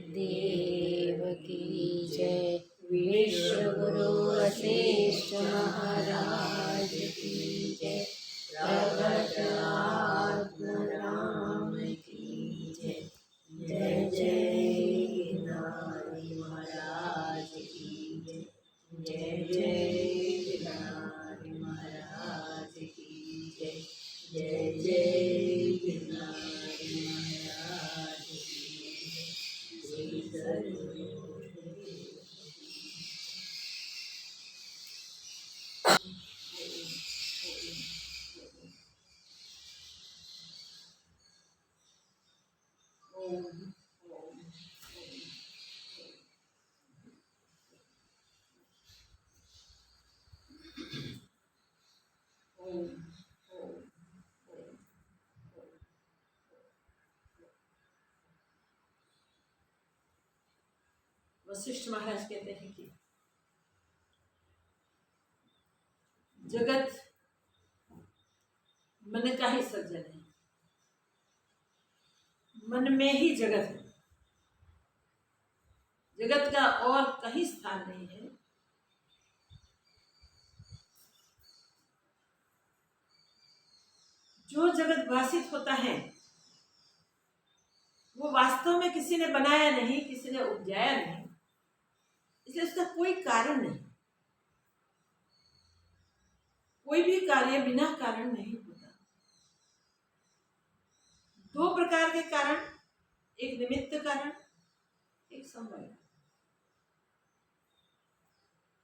देव की जय। विश्व गुरु वशिष्ठ महाराज की जय। प्रगट आत्म राम की जय। जय जय नारायण। वशिष्ठ महाराज कहते हैं कि जगत मन का ही सृजन है, मन में ही जगत है, जगत का और कहीं स्थान नहीं है। जो जगत भाषित होता है वो वास्तव में किसी ने बनाया नहीं, किसी ने उपजाया नहीं, इसलिए उसका कोई कारण नहीं। कोई भी कार्य बिना कारण नहीं होता। दो प्रकार के कारण, एक निमित्त कारण, एक समवाय।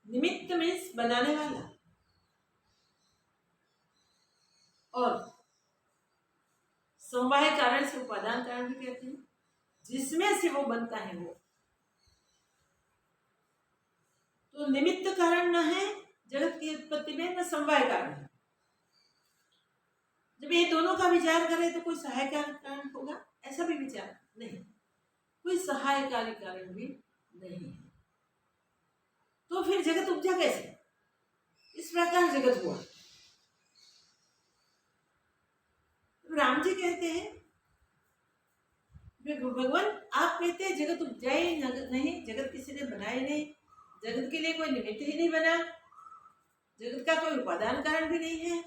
निमित्त मीन्स बनाने वाला, और समवाय कारण से उपादान कारण भी कहते हैं, जिसमें से वो बनता है वो। तो निमित्त कारण न है जगत की उत्पत्ति में, न समवाय कारण है। जब ये दोनों का विचार करें तो कोई सहायकारी कारण होगा, ऐसा भी विचार नहीं, कोई सहायकारी कारण भी नहीं है। तो फिर जगत उपजा कैसे? इस प्रकार जगत हुआ। राम जी कहते हैं, भगवान आप कहते हैं जगत उपजाए नहीं, जगत किसी ने बनाए नहीं, जगत के लिए कोई निमित्त ही नहीं बना, जगत का कोई उपादान कारण भी नहीं है।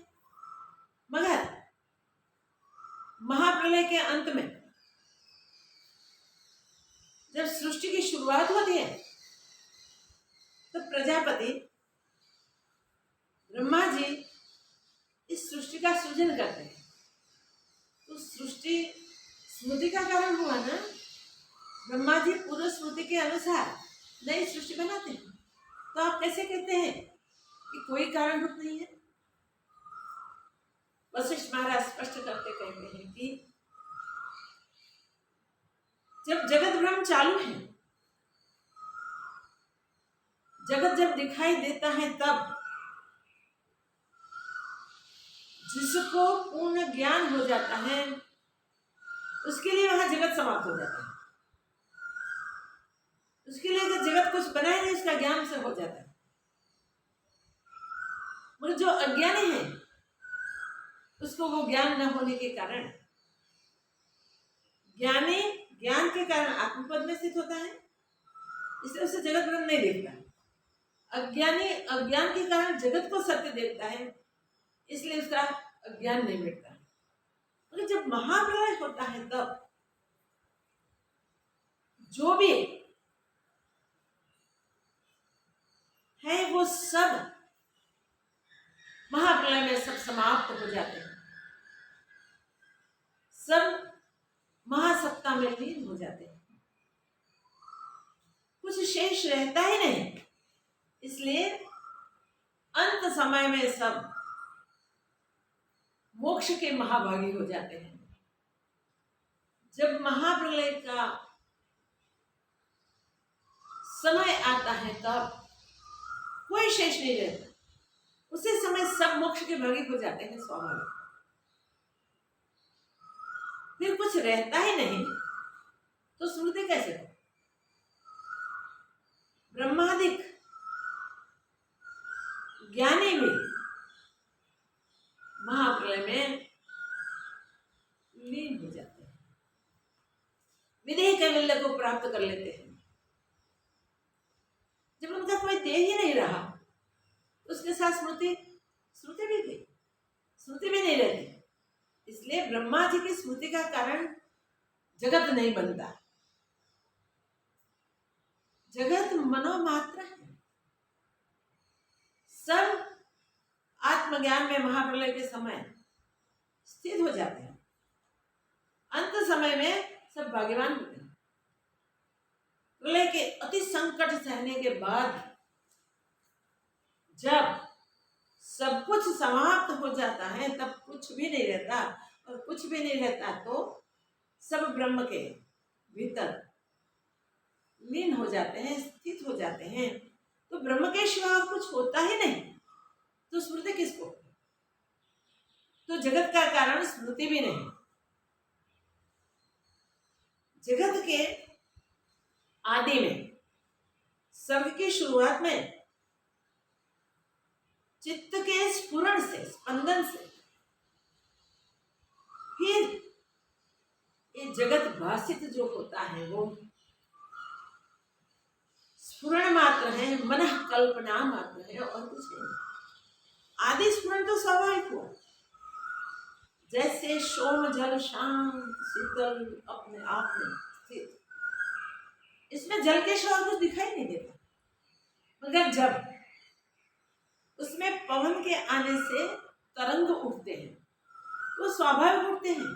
मगर महाप्रलय के अंत में जब सृष्टि की शुरुआत होती है तो प्रजापति ब्रह्मा जी इस सृष्टि का सृजन करते हैं। तो सृष्टि स्मृति का कारण हुआ ना। ब्रह्मा जी पूर्व स्मृति के अनुसार नई सृष्टि बनाते हैं। तो आप कैसे कहते हैं कि कोई कारणभूत नहीं है? वशिष्ठ महाराज स्पष्ट करते कहते हैं कि जब जगत ब्रह्म चालू है, जगत जब दिखाई देता है, तब जिसको पूर्ण ज्ञान हो जाता है उसके लिए वहां जगत समाप्त हो जाता है। उसके लिए अगर जगत कुछ बनाए नहीं, उसका ज्ञान से हो जाता है। मगर जो अज्ञानी है उसको वो ज्ञान न होने के कारण, ज्ञानी ज्ञान के कारण आत्मपद में स्थित होता है, इसलिए उसे जगत ब्रह्म नहीं देखता। अज्ञानी अज्ञान के कारण जगत को सत्य देखता है, इसलिए उसका अज्ञान नहीं मिटता। मगर जब महाप्रलय होता है तब जो भी है वो सब महाप्रलय में सब समाप्त हो जाते हैं, सब महासत्ता में लीन हो जाते हैं, कुछ शेष रहता ही नहीं। इसलिए अंत समय में सब मोक्ष के महाभागी हो जाते हैं। जब महाप्रलय का समय आता है तब कोई शेष नहीं रहता, उसी समय सब मोक्ष के भागी हो जाते हैं स्वाभाविक। फिर कुछ रहता ही नहीं तो स्मृति कैसे हो? ब्रह्मादिक ज्ञानी भी महाप्रलय में लीन हो जाते हैं, विदेह कैवल्य को प्राप्त कर लेते हैं। जब उनका कोई देह ही नहीं रहा, उसके साथ स्मृति भी गई, स्मृति भी नहीं रहती। इसलिए ब्रह्मा जी की स्मृति का कारण जगत नहीं बनता। जगत मनोमात्र है। सब आत्मज्ञान में महाप्रलय के समय स्थित हो जाते हैं, अंत समय में सब भाग्यवान होते हैं। अति संकट सहने के बाद जब सब कुछ समाप्त हो जाता है तब कुछ भी नहीं रहता, और कुछ भी नहीं रहता तो सब ब्रह्म के भीतर लीन हो जाते हैं, स्थित हो जाते हैं। तो ब्रह्म के सिवा कुछ होता ही नहीं, तो स्मृति किसको? तो जगत का कारण स्मृति भी नहीं। जगत के आदि में, सर्ग की शुरुआत में चित्त के स्फुरण से, स्पंदन से फिर ये जगत भाषित जो होता है वो स्फुरण मात्र है, मन कल्पना मात्र है और कुछ नहीं। आदि स्फुरण तो स्वाभाविक हुआ, जैसे सोम जल शांत शीतल अपने आप में स्थित, इसमें जल के सिवा कुछ दिखाई नहीं देता। मगर जब उसमें पवन के आने से तरंग उठते हैं, वो स्वाभाविक उठते हैं।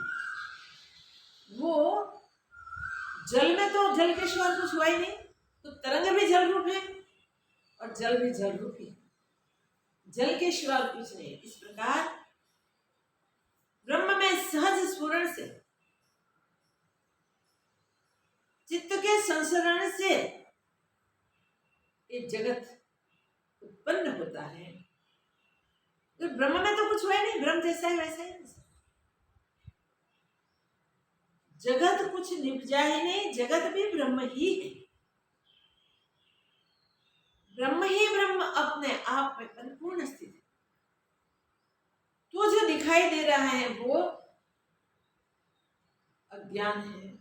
वो जल में तो जल के सिवा कुछ हुआ ही नहीं, तो तरंग भी जल रूप है और जल भी जल रूप है, जल के सिवा कुछ नहीं। इस प्रकार ब्रह्म में सहज स्फुरण से, चित्त के संसरण से ये जगत उत्पन्न होता है। तो ब्रह्म में तो कुछ हुआ नहीं, ब्रह्म जैसा है वैसा ही। जगत कुछ निपजा ही नहीं, जगत भी ब्रह्म ही है। ब्रह्म ही ब्रह्म अपने आप में परिपूर्ण स्थित है। तो जो दिखाई दे रहा है वो अज्ञान है।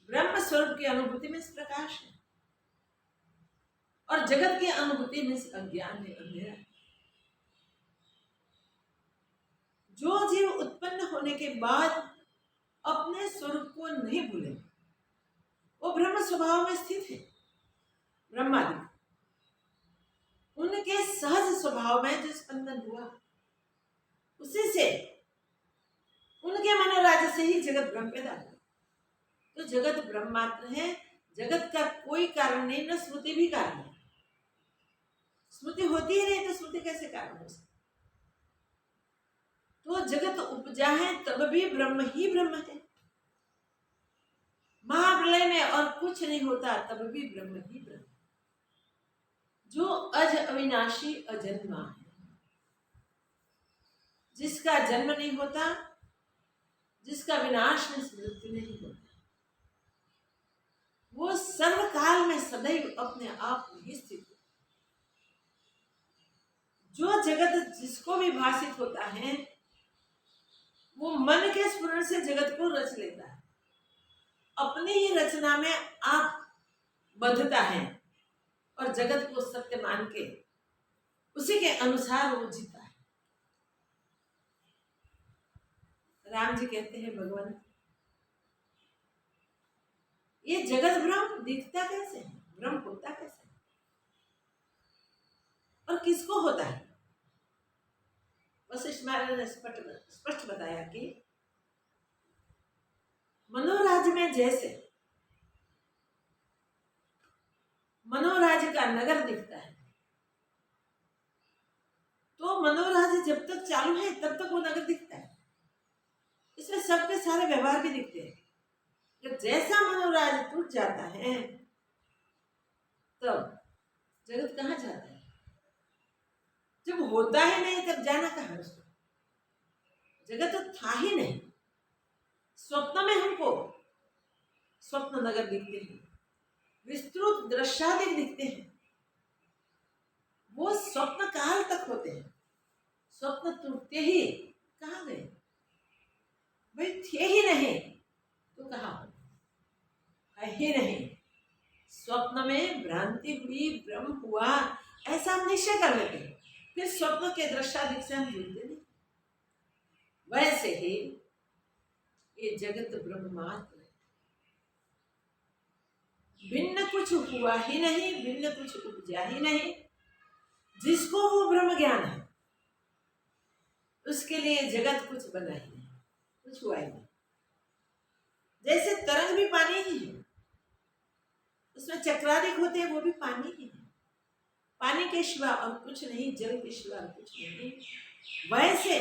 ब्रह्म स्वरूप की अनुभूति में प्रकाश है और जगत की अनुभूति में अज्ञान है, अंधेरा। जो जीव उत्पन्न होने के बाद अपने स्वरूप को नहीं भूले, वो ब्रह्म स्वभाव में स्थित है। ब्रह्मादि उनके सहज स्वभाव में जो स्पंदन हुआ, उसी से, उनके मनोराज्य से ही जगत ब्रह्म पैदा हुआ। तो जगत ब्रह्म मात्र है, जगत का कोई कारण नहीं, न स्मृति भी कारण है। स्मृति होती ही नहीं तो स्मृति कैसे कारण हो सकती? तो जगत उपजा है तब भी ब्रह्म ही ब्रह्म है। महाप्रलय में और कुछ नहीं होता तब भी ब्रह्म ही ब्रह्म, जो अज अविनाशी अजन्मा है, जिसका जन्म नहीं होता, जिसका विनाश में मृत्यु नहीं होता, वो सर्वकाल में सदैव अपने आप में ही स्थित है। जो जगत जिसको भी भाषित होता है वो मन के स्फुरण से जगत को रच लेता है, अपनी ही रचना में आप बंधता है और जगत को सत्य मान के उसी के अनुसार वो जीता है। राम जी कहते हैं, भगवान ये जगत ब्रह्म दिखता कैसे है, ब्रह्म होता कैसे है और किसको होता है? वशिष्ठ महाराज ने स्पष्ट बताया कि मनोराज्य में जैसे मनोराज्य का नगर दिखता है, तो मनोराज्य जब तक चालू है तब तक वो नगर दिखता है, इसमें सबके सारे व्यवहार भी दिखते हैं। जब जैसा मनोराज्य टूट जाता है तब जगत कहाँ जाता है? जब होता ही नहीं तब जाना कहाँ उसको? जगत तो था ही नहीं। स्वप्न में हमको स्वप्न नगर दिखते हैं, विस्तृत दृश्यादि दिखते हैं, वो स्वप्न काल तक होते हैं। स्वप्न टूटते ही कहाँ गए? भाई थे ही नहीं तो कहाँ है ही नहीं। स्वप्न में भ्रांति हुई, भ्रम हुआ, ऐसा हम निश्चय कर लेते हैं, फिर स्वप्न के दृश्यादि से हम जुड़ते नहीं। वैसे ही ये जगत ब्रह्म मात्र है, भिन्न कुछ हुआ ही नहीं, भिन्न कुछ उपजा ही नहीं। जिसको वो ब्रह्म ज्ञान है उसके लिए जगत कुछ बना ही नहीं, कुछ हुआ ही नहीं। जैसे तरंग भी पानी ही है, उसमें चक्रादिक होते हैं, वो भी पानी ही है। पानी के सिवा और कुछ नहीं, जल के सिवा और कुछ नहीं। वैसे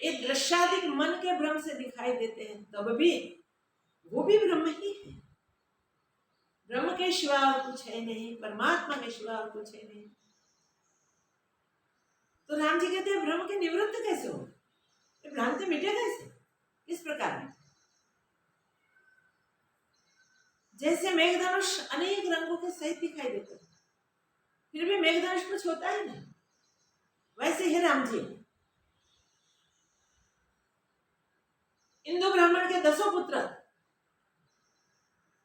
ये दृश्यादिक मन के भ्रम से दिखाई देते हैं, तब भी वो भी ब्रह्म ही है। ब्रह्म के सिवा और कुछ है नहीं, परमात्मा के सिवा और कुछ है नहीं। तो राम जी कहते हैं ब्रह्म के निवृत्त कैसे हो, भ्रांति मिटे कैसे, इस प्रकार में। जैसे मेघधनुष अनेक रंगों के सहित दिखाई देते हैं, फिर भी मेघधनुष कुछ होता है नहीं, वैसे ही राम जी इंदु ब्राह्मण के 10 पुत्र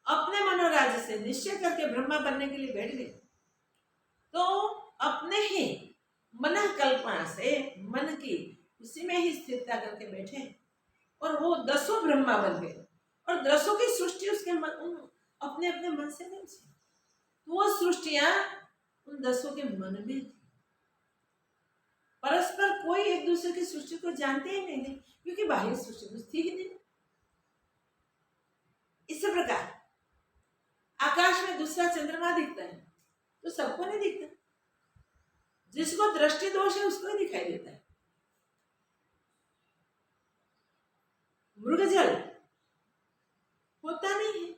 अपने मनोराज्य से निश्चय करके ब्रह्मा बनने के लिए बैठ गए, तो अपने ही मन कल्पना से मन की उसी में ही स्थिरता करके बैठे और वो 10 ब्रह्मा बन गए। और 10 की सृष्टि उसके अपने अपने मन से नहीं थी, तो वो सृष्टियां उन 10 के मन में थी। परस्पर कोई एक दूसरे की सृष्टि को जानते ही नहीं थे, क्योंकि बाह्य सृष्टि कुछ थी ही नहीं। इसी प्रकार आकाश में दूसरा चंद्रमा दिखता है तो सबको नहीं दिखता, जिसको दृष्टि दोष है उसको ही दिखाई देता है। मृगजल होता नहीं है,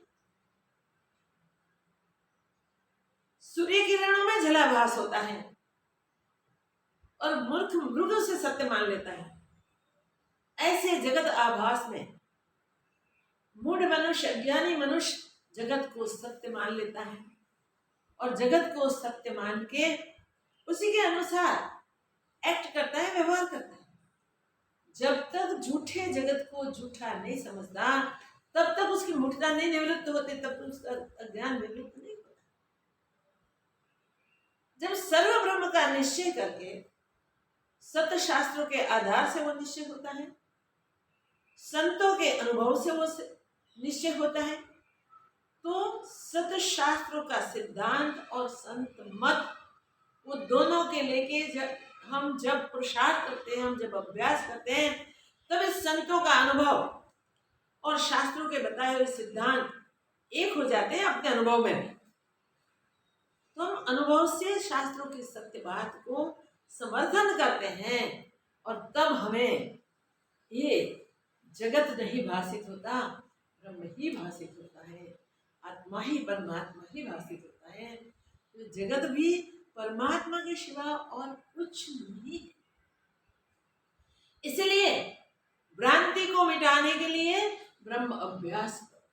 सूर्य किरणों में जलाभास होता है और मूर्ख मृग से सत्य मान लेता है। ऐसे जगत आभास में मूढ़ मनुष्य, अज्ञानी मनुष्य जगत को सत्य मान लेता है और जगत को सत्य मान के उसी के अनुसार एक्ट करता है, व्यवहार करता है। जब तक झूठे जगत को झूठा नहीं समझता, तब तक उसकी मूढ़ता नहीं निवृत्त होती, तब तक उसका अज्ञान निवृत्त नहीं होता। जब सर्व ब्रह्म का निश्चय करके सत्य शास्त्रों के आधार से वो निश्चय होता है, संतों के अनुभव से वो निश्चय होता है, तो सत्य शास्त्रों का सिद्धांत और संत मत, वो दोनों के लेके जब पुरुषार्थ करते हैं, हम जब अभ्यास करते हैं, तब इस संतों का अनुभव और शास्त्रों के बताए हुए सिद्धांत एक हो जाते हैं अपने अनुभव में। तो हम अनुभव से शास्त्रों की सत्य बात को समर्थन करते हैं और तब हमें ये जगत नहीं भाषित होता, ब्रह्म ही भाषित होता है, आत्मा ही परमात्मा ही भाषित होता है। तो जगत भी परमात्मा के सिवा और कुछ नहीं। इसलिए भ्रांति को मिटाने के लिए ब्रह्म अभ्यास करो।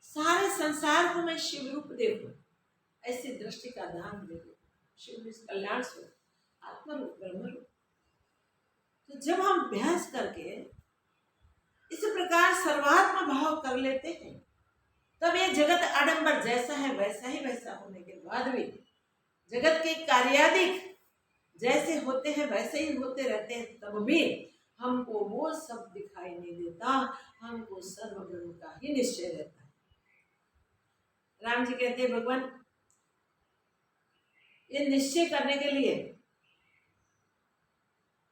सारे संसार को मैं शिव रूप देखो, ऐसी दृष्टि का दान दे दो। शिव कल्याण स्वरूप, आत्मा रूप, ब्रह्म रूप। तो जब हम अभ्यास करके इस प्रकार सर्वात्म भाव कर लेते हैं, तब ये जगत आडंबर जैसा है वैसा ही वैसा होने के बाद भी, जगत के कार्यादिक जैसे होते हैं वैसे ही होते रहते हैं, तब भी हमको वो सब दिखाई नहीं देता, हमको सर्व ब्रह्म का ही निश्चय रहता है। राम जी कहते हैं भगवान, ये निश्चय करने के लिए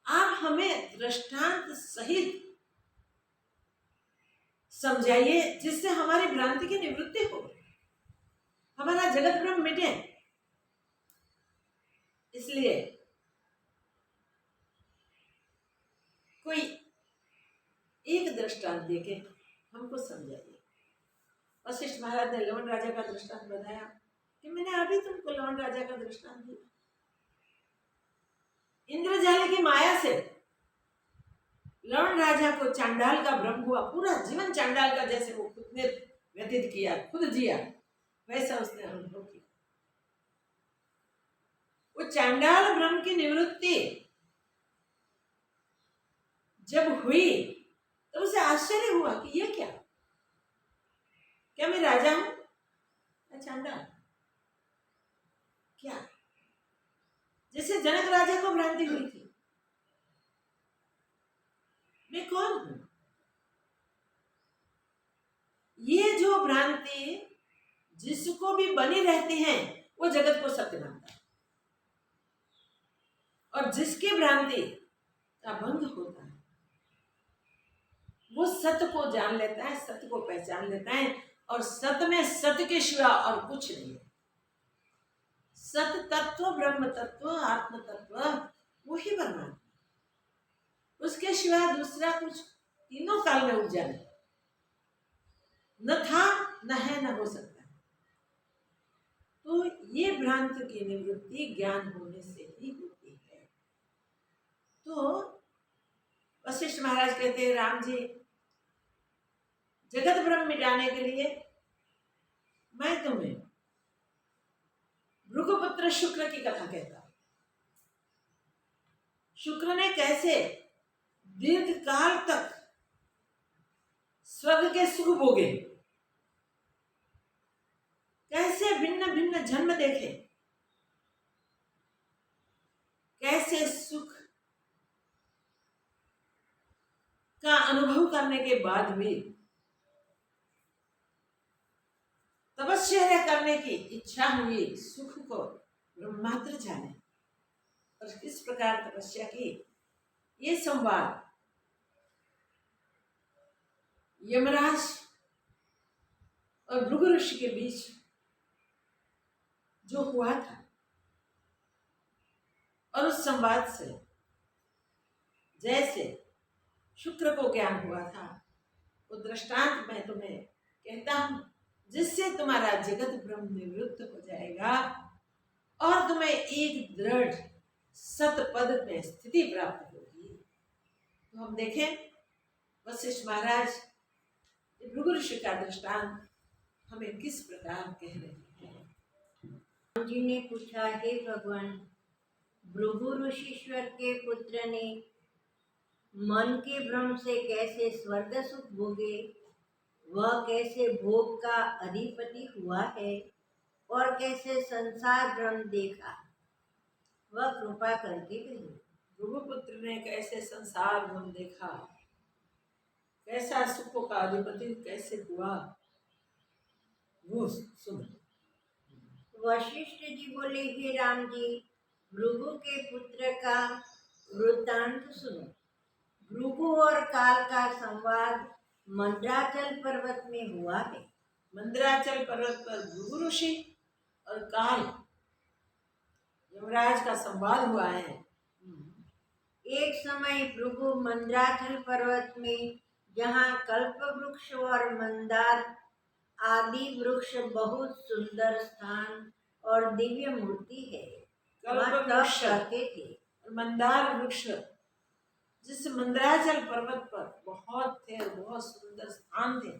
आप हमें दृष्टांत सहित समझाइए, जिससे हमारी भ्रांति की निवृत्ति हो, हमारा जगत ब्रह्म मिटे। इसलिए कोई एक दृष्टांत देके हमको समझाइए। वशिष्ठ महाराज ने लवण राजा का दृष्टांत बताया कि मैंने अभी तुमको लवण राजा का दृष्टांत दिया। इंद्रजाल की माया से लवण राजा को चांडाल का भ्रम हुआ, पूरा जीवन चांडाल का जैसे वो खुद ने व्यतीत किया, खुद जिया, वैसा उसने अनुभव किया। वो चांडाल भ्रम की निवृत्ति जब हुई तो उसे आश्चर्य हुआ कि ये क्या मैं राजा हूं या चांडाल? क्या जैसे जनक राजा को भ्रांति हुई थी, मैं कौन हूं? ये जो भ्रांति जिसको भी बनी रहती है वो जगत को सत्य मानता है, और जिसकी भ्रांति का भंग होता है वो सत्य को जान लेता है, सत्य को पहचान लेता है, और सत्य में सत्य के सिवा और कुछ नहीं है। सत्य तत्व, ब्रह्म तत्व, आत्म तत्व वही भगवान, उसके सिवा दूसरा कुछ तीनों काल में उजाला न था, न है, न हो सकता है। तो ये भ्रांति की निवृत्ति ज्ञान होने से ही होती है। तो वशिष्ठ महाराज कहते हैं, राम जी, जगत ब्रह्म मिटाने के लिए मैं तुम्हें भृगुपुत्र शुक्र की कथा कहता हूं। शुक्र ने कैसे दीर्घ काल तक स्वर्ग के सुख भोगे, कैसे भिन्न भिन्न जन्म देखे, कैसे सुख का अनुभव करने के बाद भी तपस्या करने की इच्छा हुई, सुख को ब्रह्मात्र जाने, और किस प्रकार तपस्या की, ये संवाद यमराज और भृगु ऋषि के बीच जो हुआ था, और उस संवाद से जैसे शुक्र को ज्ञान हुआ था, वो दृष्टांत मैं तुम्हें कहता हूं, जिससे तुम्हारा जगत ब्रह्म निवृत्त हो जाएगा और तुम्हें एक दृढ़ सतपद में स्थिति प्राप्त होगी। तो हम देखें वशिष्ठ महाराज भृगु ऋषि का दृष्टांत हमें किस प्रकार कह रहे हैं। राम जी ने पूछा, हे भगवान, भृगु ऋषीश्वर के पुत्र ने मन के भ्रम से कैसे स्वर्ग सुख भोगे, वह कैसे भोग का अधिपति हुआ है, और कैसे संसार भ्रम देखा, वह कृपा करके कहिए। भृगुपुत्र ने कैसे संसार भ्रम देखा, कैसा सुखों का अधिपति कैसे हुआ, वो सुन। वशिष्ठ जी बोले, हे राम जी, भृगु के पुत्र का वृत्तांत सुनो। भृगु और काल का संवाद मंदराचल पर्वत में हुआ है। मंदराचल पर्वत पर भृगु ऋषि और काल यमराज का संवाद हुआ है। एक समय भृगु मंदराचल पर्वत में, जहाँ कल्प वृक्ष और मंदार आदि वृक्ष बहुत सुंदर स्थान और दिव्य मूर्ति है, कल्प वृक्ष करते थे। और मंदार वृक्ष जिस मंदराचल पर्वत पर बहुत थे और बहुत सुंदर स्थान थे,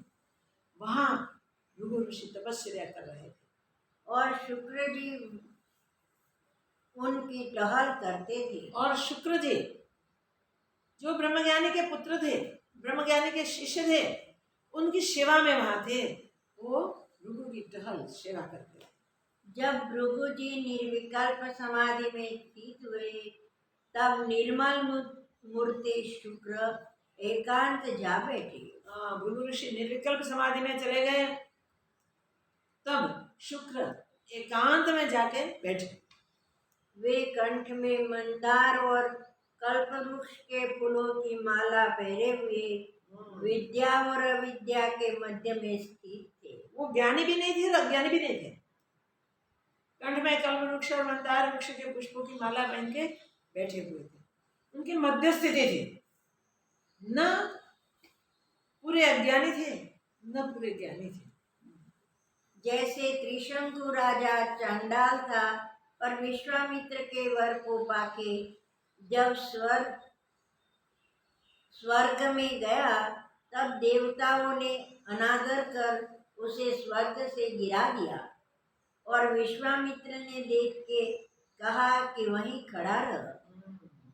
वहां भृगु ऋषि तपस्या कर रहे थे, और शुक्र जी उनकी टहल करते थे। और शुक्र जी जो ब्रह्मज्ञानी के पुत्र थे, ब्रह्मज्ञानी के शिष्य थे, उनकी सेवा में वहां थे, वो भृगु की टहल सेवा करते थे। जब भृगु जी निर्विकल्प समाधि में स्थित हुए, तब निर्मल मूर्ति शुक्र एकांत जा बैठे। भृगु ऋषि निर्विकल्प समाधि में चले गए, तब शुक्र एकांत में जाके बैठे। वे कंठ में मंदार और कल्प वृक्ष के फूलों की माला पहरे हुए विद्या और अविद्या के मध्य में स्थित थे। वो ज्ञानी भी नहीं थे और अज्ञानी भी नहीं थे। कंठ में कल्प वृक्ष और मंदार वृक्ष के पुष्पों की माला पहन के बैठे हुए थे। उनकी मध्य स्थिति थी, न पूरे अज्ञानी थे न पूरे ज्ञानी थे। जैसे त्रिशंकु राजा चांडाल था, पर विश्वामित्र के वर को पाके जब स्वर्ग में गया, तब देवताओं ने अनादर कर उसे स्वर्ग से गिरा दिया, और विश्वामित्र ने देख के कहा कि वहीं खड़ा रह।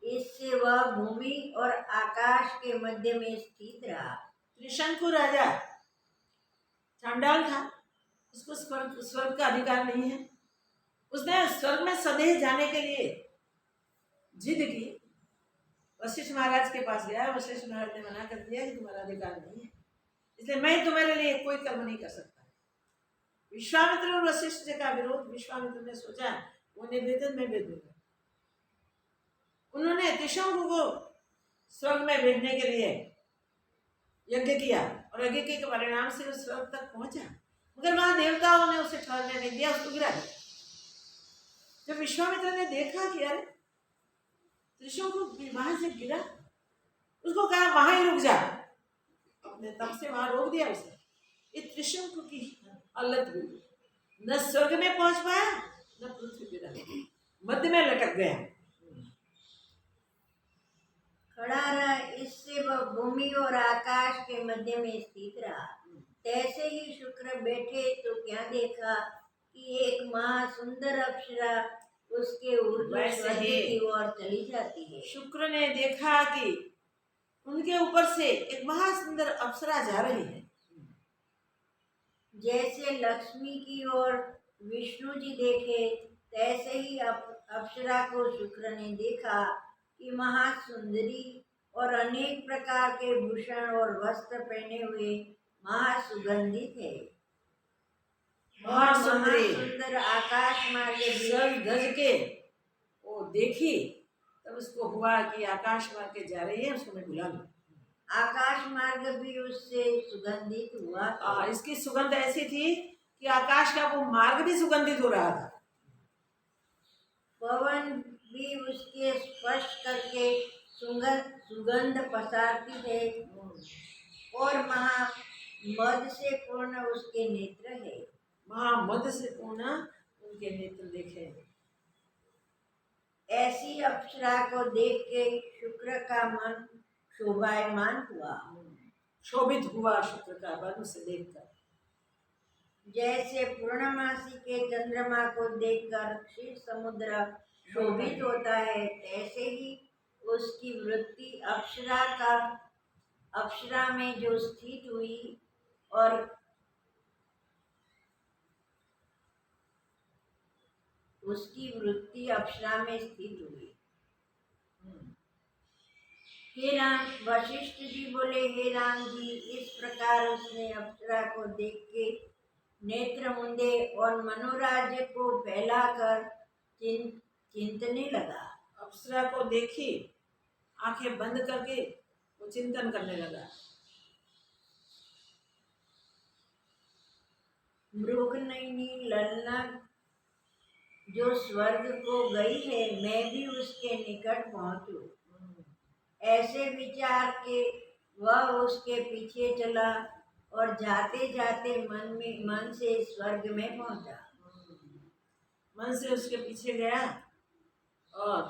इससे वह भूमि और आकाश के मध्य में स्थित रहा। त्रिशंकु राजा चांडाल था, उसको स्वर्ग का अधिकार नहीं है। उसने स्वर्ग में सदैव जाने के लिए जिद की, वशिष्ठ महाराज के पास गया। वशिष्ठ महाराज ने मना कर दिया कि तुम्हारा अधिकार नहीं है, इसलिए मैं तुम्हारे लिए कोई कर्म नहीं कर सकता। विश्वामित्र और वशिष्ठ का विरोध, विश्वामित्र ने सोचा वो निवेदन में भेज दूंगा। उन्होंने त्रिशंकु को स्वर्ग में भेजने के लिए यज्ञ किया और यज्ञ के परिणाम से उस स्वर्ग तक पहुंचा, मगर वहां देवताओं ने उसे ठहरने नहीं दिया, उसको गिरा दिया। जब विश्वामित्र ने देखा कि अरे त्रिशंकु वहां से गिरा, उसको कहा वहां ही रुक जा, अपने तप से वहां रोक दिया उसे। ये त्रिशंकु की हालत हुई, न स्वर्ग में पहुंच पाया न पृथ्वी पे रहा, मध्य में लटक गया। खड़ा रहा, इससे वह भूमि और आकाश के मध्य में स्थित रहा। तैसे ही शुक्र बैठे तो क्या देखा कि एक महासुंदर अप्सरा उसके ऊर्ध्व वैसे स्वर्ग ही की ओर चली जाती है। शुक्र ने देखा कि उनके ऊपर से एक महासुंदर अप्सरा जा रही है। जैसे लक्ष्मी की ओर विष्णु जी देखे, तैसे ही अप्सरा को शुक्र ने देखा कि महासुंदरी और अनेक प्रकार के भूषण और वस्त्र पहने हुए महासुगंधित है और महासुंदर आकाश मार्ग सर गज के वो देखी, तब उसको हुआ कि आकाश मार्ग के जा रही है, उसको मैं बुला लूं। आकाश मार्ग भी उससे सुगंधित हुआ। इसकी सुगंध ऐसी थी कि आकाश का वो मार्ग भी सुगंधित हो रहा था। पवन भी उसके स्पर्श करके सुगंध पसारती है और महामद से पूर्ण उसके नेत्र है। महामद से पूर्ण उनके नेत्र देखे। ऐसी अप्सरा को देख के शुक्र का मन शोभायमान हुआ, शोभित हुआ शुक्र का मन उसे देखकर। जैसे पूर्णमासी के चंद्रमा को देखकर क्षीर समुद्र शोभित होता है, ऐसे ही उसकी वृत्ति अप्सरा में जो स्थित हुई और उसकी वृत्ति अप्सरा में स्थित हुई। हे राम, वशिष्ठ जी बोले, हे राम जी, इस प्रकार उसने अप्सरा को देख के नेत्र मूंदे और मनोराज्य को फैलाकर चिंतने लगा। अप्सरा को देखी, आंखें बंद करके वो चिंतन करने लगा। मृगनयनी ललना जो स्वर्ग को गई है, मैं भी उसके निकट पहुंचूं, ऐसे विचार के वह उसके पीछे चला और जाते जाते मन से स्वर्ग में पहुंचा। मन से उसके पीछे गया और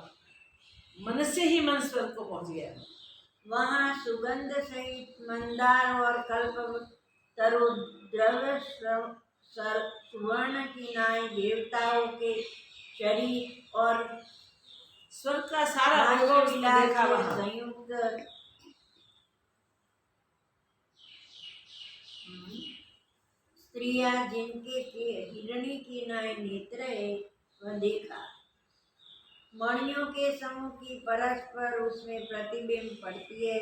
मन से ही मन स्वर्ग को पहुंच गया। वहां सुगंध सहित मंदार और कल्प तरु द्रव्य सुवर्ण की नाई देवताओं के शरीर और स्वर्ग का सारा वैभव उसने देखा वहां। संयुक्त स्त्रियां जिनके हिरणी की नाई नेत्र है, वह देखा। मणियों के समूह की परस्पर उसमें प्रतिबिंब पड़ती है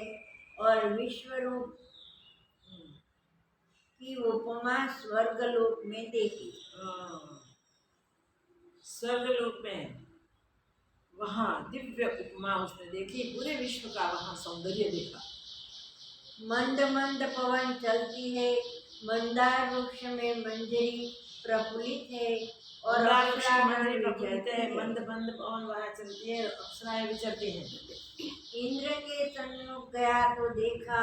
और विश्वरूप की उपमा स्वर्गलोक में देखी। स्वर्गलोक में वहां दिव्य उपमा उसने देखी, पूरे विश्व का वहां सौंदर्य देखा। मंद मंद पवन चलती है, मंदार वृक्ष में मंजरी प्रफुल्लित है और मंजरी प्रफुल्लित है, मंद मंद पवन वहां चलती है, अप्सराएं विचरती हैं। इंद्र के सन्मुख गया तो देखा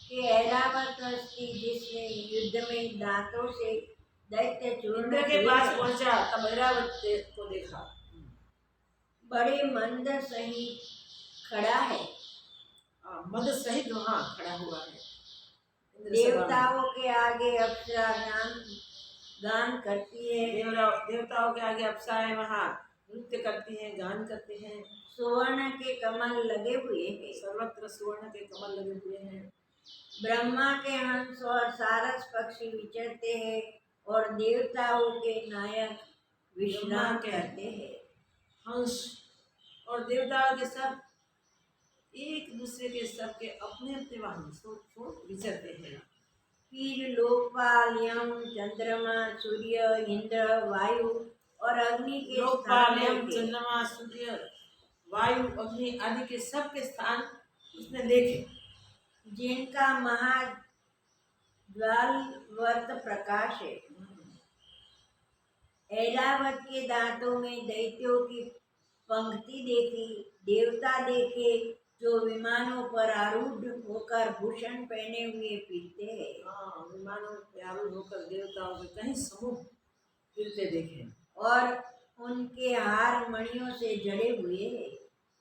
कि ऐरावत हस्ती जिसने युद्ध में दांतों से दैत्य चूर्ण के पास पहुंचा, तब ऐरावत को देखा, बड़े मंद सहित खड़ा है। मद सहित वहां खड़ा हुआ है। देवताओं के आगे अप्सरा गान करती है। देवताओं के आगे अप्सराएं वहां नृत्य करती हैं, गान करती हैं। सुवर्ण के कमल लगे हुए हैं, सर्वत्र सुवर्ण के कमल लगे हुए हैं। ब्रह्मा के हंस और सारस पक्षी विचरते हैं और देवताओं के नायक विश्राम करते हैं। हंस और देवताओं के सब एक दूसरे के सब के अपने अपने वाहन छोड़ विचरते हैं। फिर लोकपाल, यम, चंद्रमा, सूर्य, इंद्र, वायु और अग्नि के लोकपाल, यम, चंद्रमा, सूर्य, वायु, अग्नि आदि के सब के स्थान उसने देखे। जिनका महाज्वालवर्त प्रकाश है। ऐरावत के दांतों में दैत्यों की पंक्ति देखी। देवता देखे जो विमानों पर आरूढ़ होकर भूषण पहने हुए फिरते हैं। हाँ, विमानों पे आरूढ़ होकर देवताओं के कई समूह फिरते देखे। और उनके हार मणियों से जड़े हुए हैं।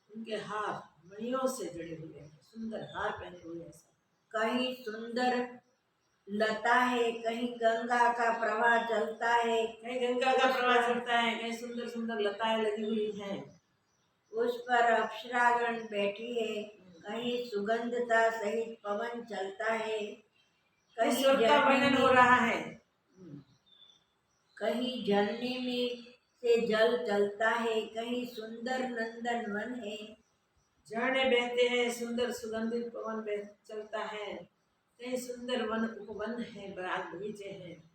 उनके हार मणियों से जड़े हुए हैं, सुंदर हार पहने हुए हैं सब। कहीं सुंदर लता है, कहीं गंगा का प्रवाह चलता है, कहीं गंगा का प्रवाह चलता है, कहीं सुंदर सुंदर लताएं लगी हुई हैं। उस पर अप्सरागण बैठी है। कहीं सुगंधता सहित पवन चलता है, कहीं कहीं स्वर्ग का वर्णन हो रहा है। कहीं झरने में से जल चलता है, कहीं सुंदर नंदन वन है। झरने बहते हैं, सुंदर सुगंधित पवन चलता है, कहीं सुंदर वन उपवन है, बाग बगीचे हैं।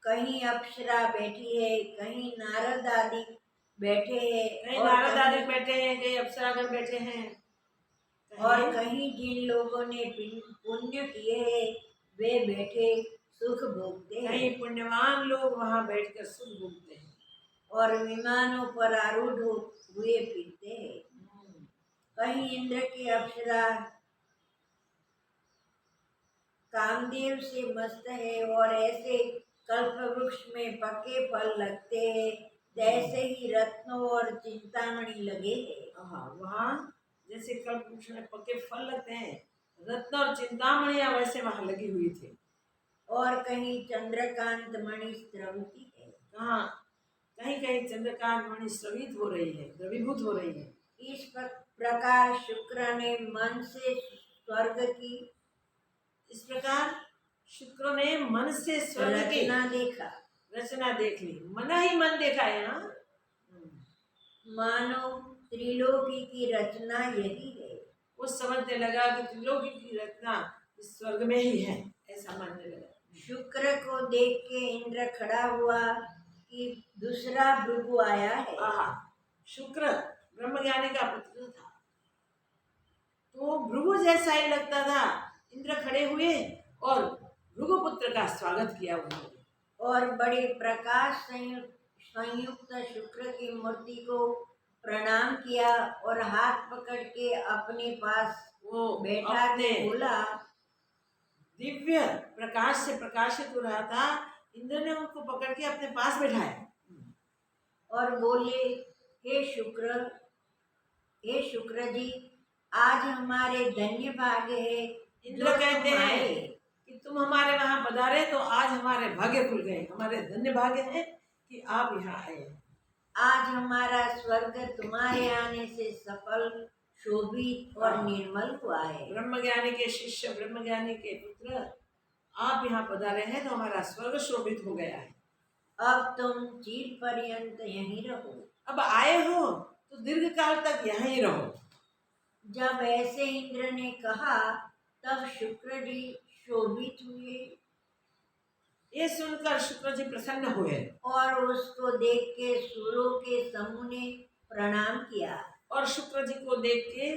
कहीं अप्सरा बैठी है, कहीं नारद आदि बैठे हैं, कहीं नारद आदि बैठे हैं, कहीं अप्सरागण बैठे हैं। और कहीं जिन लोगों ने पुण्य किए हैं वे बैठे सुख भोगते हैं। कहीं पुण्यवान लोग वहां बैठकर सुख भोगते हैं और विमानों पर आरूढ़ हुए फिरते हैं। कहीं इंद्र की अप्सरा कामदेव से मस्त है और ऐसे कल्प वृक्ष में पके फल लगते हैं जैसे ही रत्नों और चिंतामणि लगे हैं। वहाँ जैसे कल्प वृक्ष में पके फल लगते हैं, रत्न और चिंतामणियां वैसे वहां लगी हुई थी। और कहीं चंद्रकांत मणि स्रवती है। कहीं कहीं चंद्रकांत मणि स्रवित हो रही है, द्रवीभूत हो रही है। इस प्रकार शुक्र ने मन से स्वर्ग की इस प्रकार शुक्र ने मन से स्वर्ग की रचना देख ली। मन ही मन देखा है यहाँ। मानो त्रिलोकी की रचना यही है। वो समझने लगा कि त्रिलोकी की रचना इस स्वर्ग में ही है, ऐसा मानने लगा। शुक्र को देख के इंद्र खड़ा हुआ कि दूसरा भृगु आया है। शुक्र ब्रह्मज्ञानी का पुत्र था, तो भृगु जैसा ही लगता था। इंद्र खड़े हुए और भृगु पुत्र का स्वागत किया उन्होंने। और बड़े प्रकाश संयुक्त शुक्र की मूर्ति को प्रणाम किया और हाथ पकड़ के अपने पास वो बैठा के बोला। दिव्य प्रकाश से प्रकाशित हो रहा था। इंद्र ने उनको पकड़ के अपने पास बैठाया और बोले, हे शुक्र जी, आज हमारे धन्य भाग्य है। इंद्र कहते हैं कि तुम हमारे वहां पधारे तो आज हमारे भाग्य खुल गए, हमारे धन्य भाग्य है कि आप यहाँ आए। आज हमारा स्वर्ग तुम्हारे आने से सफल, शोभित और निर्मल हुआ है। ब्रह्मज्ञानी के शिष्य, ब्रह्मज्ञानी के पुत्र, आप यहाँ पधारे हैं तो हमारा स्वर्ग शोभित हो गया है। अब तुम चिर पर्यंत यहीं रहो। अब आए हो तो दीर्घ काल तक यहीं रहो। जब ऐसे इंद्र ने कहा तब शुक्र जी शोभित हुए। ये सुनकर शुक्र जी प्रसन्न हुए और उसको देख के सूरों के समूह ने प्रणाम किया। और शुक्र जी को देख के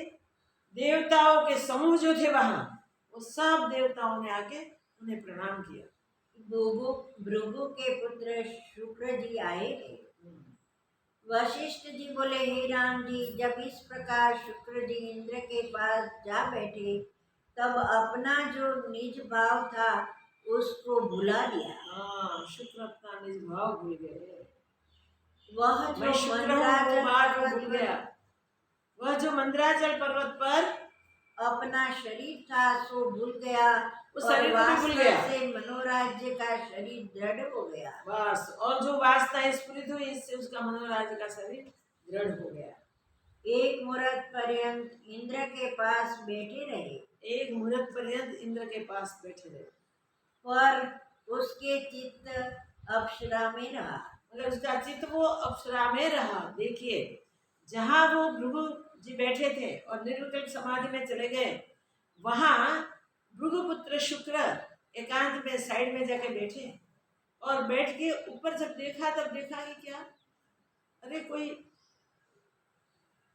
देवताओं के समूह जो थे वहां, वो सब देवताओं ने आके उन्हें प्रणाम किया। भृगु के पुत्र शुक्र जी आए। वशिष्ठ जी बोले, हे राम जी, जब इस प्रकार शुक्र जी इंद्र के पास जा बैठे तब अपना जो निज भाव था उसको भुला दिया। शुक्र अपना निज भाव भूल गए। वह जो मंदराचल पर्वत पर अपना शरीर था सो भूल गया। उस शरीर को भूल गया से मनोराज्य का शरीर दृढ़ हो गया। बस, और जो वासना स्फुरित हुई इससे उसका मनोराज्य का शरीर दृढ़ हो गया। एक मुहूर्त पर्यंत इंद्र के पास बैठे रहे। पर उसके चित्त अप्सरा में रहा। मगर उसका चित्त वो अप्सरा में रहा। देखिए, जहाँ वो भृगु जी बैठे थे और निर्विकल्प समाधि में चले गए, वहाँ भृगु पुत्र शुक्र एकांत में साइड में जाके बैठे और बैठ के ऊपर जब देखा तब देखा कि क्या, अरे कोई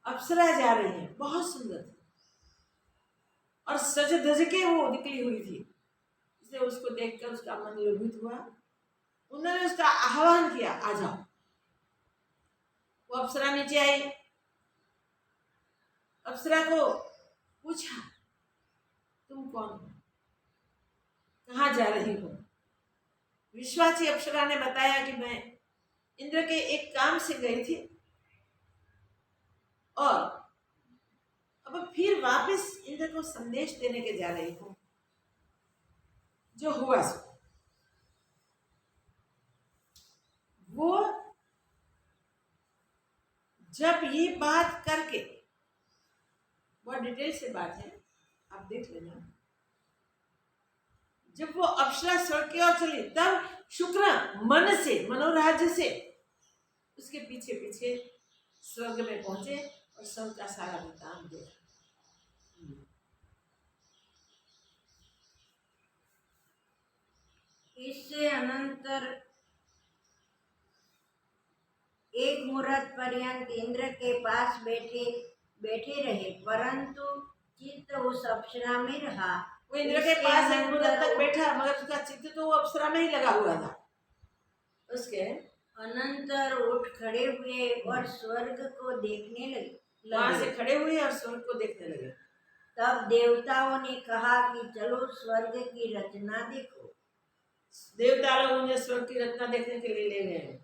अप्सरा जा रही है, बहुत सुंदर थी। और सज धज के वो निकली हुई थी। इसलिए उसको देखकर उसका मन लोभित हुआ। उन्होंने उसका आह्वान किया, आ जाओ। वो अप्सरा नीचे आई। अप्सरा को पूछा, तुम कौन हो, कहाँ जा रही हो? विश्वासी अप्सरा ने बताया कि मैं इंद्र के एक काम से गई थी और अब फिर वापस इंद्र को संदेश देने के जा रही हूं, जो हुआ सो। वो जब ये बात करके, बहुत डिटेल से बात है, आप देख लेना। जब वो अप्सरा स्वर्ग की ओर चली, तब शुक्र मन से, मनोराज्य से उसके पीछे पीछे स्वर्ग में पहुंचे और स्वर्ग का सारा वृत्तांत दिया। इससे अनंतर एक मुहूर्त पर्यंत इंद्र के पास बैठे बैठे रहे, परंतु चित्त उस अप्सरा में रहा। वो इंद्र के पास एक मुहूर्त तक बैठा, मगर उसका चित्त तो वो अप्सरा में ही लगा हुआ था। उसके अनंतर उठ खड़े हुए और स्वर्ग को देखने लगे। वहां से खड़े हुए और स्वर्ग को देखने लगे। तब देवताओं ने कहा कि चलो स्वर्ग की रचना देखो। देवता लोग उन्हें स्वर्ग की रचना देखने के लिए ले गए।